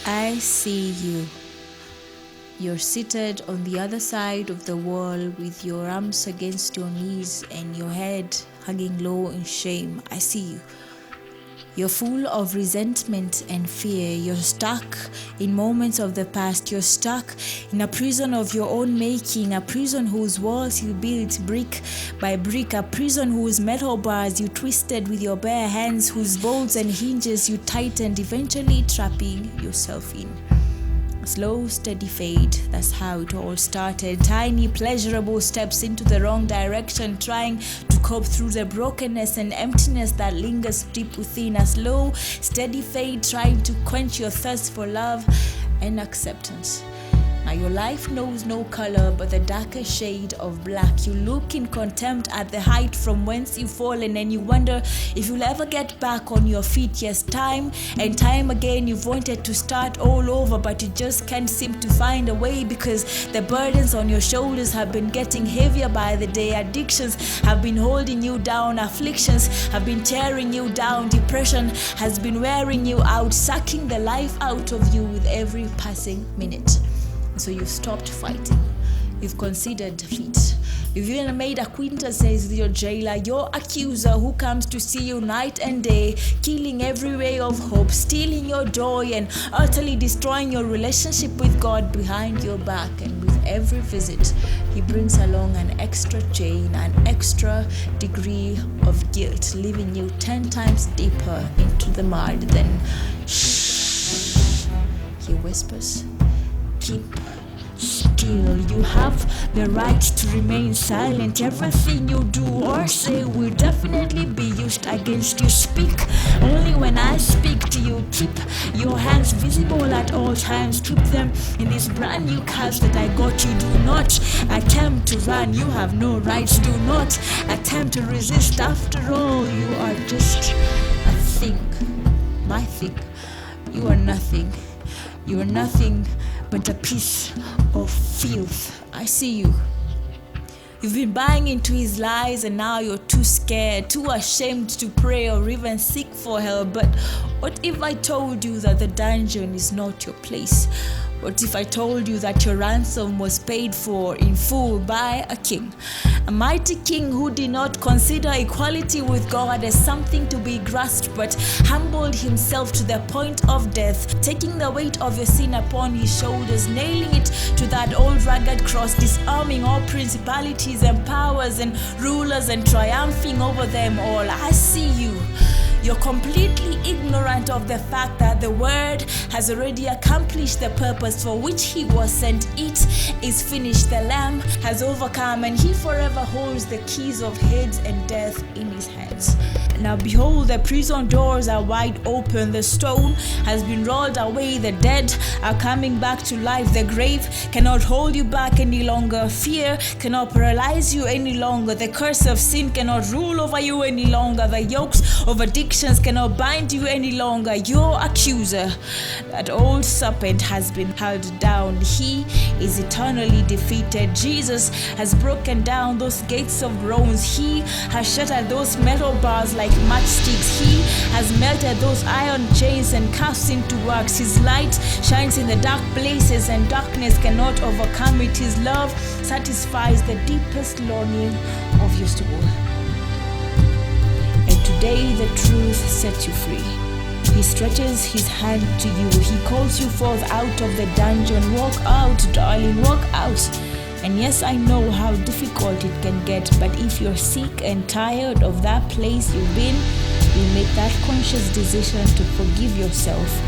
I see you. You're seated on the other side of the wall with your arms against your knees and your head hanging low in shame. I see you. You're full of resentment and fear. You're stuck in moments of the past. You're stuck in a prison of your own making, a prison whose walls you built brick by brick, a prison whose metal bars you twisted with your bare hands, whose bolts and hinges you tightened, eventually trapping yourself in. Slow, steady fade, that's how it all started. Tiny, pleasurable steps into the wrong direction, trying to cope through the brokenness and emptiness that lingers deep within. A slow, steady fade, trying to quench your thirst for love and acceptance. Now your life knows no color but the darker shade of black. You look in contempt at the height from whence you've fallen, and you wonder if you'll ever get back on your feet. Yes, time and time again you've wanted to start all over, but you just can't seem to find a way because the burdens on your shoulders have been getting heavier by the day. Addictions have been holding you down. Afflictions have been tearing you down. Depression has been wearing you out, sucking the life out of you with every passing minute. So you've stopped fighting. You've considered defeat. You've even made acquaintances with your jailer, your accuser who comes to see you night and day, killing every ray of hope, stealing your joy, and utterly destroying your relationship with God behind your back. And with every visit, he brings along an extra chain, an extra degree of guilt, leaving you 10 times deeper into the mud. Then, shh, he whispers, keep still. You have the right to remain silent. Everything you do or say will definitely be used against you. Speak only when I speak to you. Keep your hands visible at all times. Keep them in this brand new cast that I got you. Do not attempt to run. You have no rights. Do not attempt to resist. After all, you are just a thing. My thing. You are nothing. You are nothing but a piece of filth. I see you. You've been buying into his lies, and now you're too scared, too ashamed to pray or even seek for help. But what if I told you that the dungeon is not your place? What if I told you that your ransom was paid for in full by a king? A mighty king who did not consider equality with God as something to be grasped, but humbled himself to the point of death, taking the weight of your sin upon his shoulders, nailing it to that old rugged cross, disarming all principalities and powers and rulers and triumphing over them all. I see you. You're completely ignorant of the fact that the word has already accomplished the purpose for which he was sent. It is finished. The Lamb has overcome, and he forever holds the keys of Hades and death in his hands. Now behold, the prison doors are wide open. The stone has been rolled away. The dead are coming back to life. The grave cannot hold you back any longer. Fear cannot paralyze you any longer. The curse of sin cannot rule over you any longer. The yokes of addictions cannot bind you any longer. Your accuser, that old serpent, has been held down. He is eternally defeated. Jesus has broken down those gates of bronze. He has shattered those metal bars like matchsticks. He has melted those iron chains and cast into wax. His light shines in the dark places, and darkness cannot overcome it. His love satisfies the deepest longing of your soul. And today the truth sets you free. He stretches his hand to you. He calls you forth out of the dungeon. Walk out, darling, walk out. And yes, I know how difficult it can get, but if you're sick and tired of that place you've been, you make that conscious decision to forgive yourself.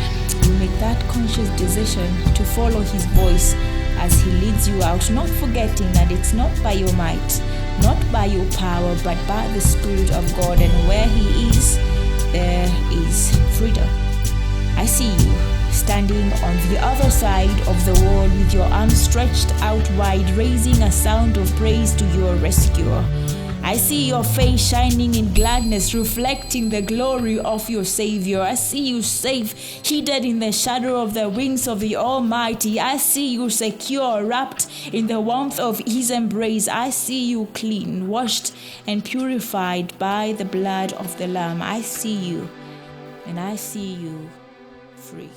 You make that conscious decision to follow his voice as he leads you out, not forgetting that it's not by your might, not by your power, but by the Spirit of God. And where he is, there is freedom. I see you standing on the other side of the wall with your arms stretched out wide, raising a sound of praise to your rescuer. I see your face shining in gladness, reflecting the glory of your Savior. I see you safe, hidden in the shadow of the wings of the Almighty. I see you secure, wrapped in the warmth of his embrace. I see you clean, washed and purified by the blood of the Lamb. I see you. and I see you free.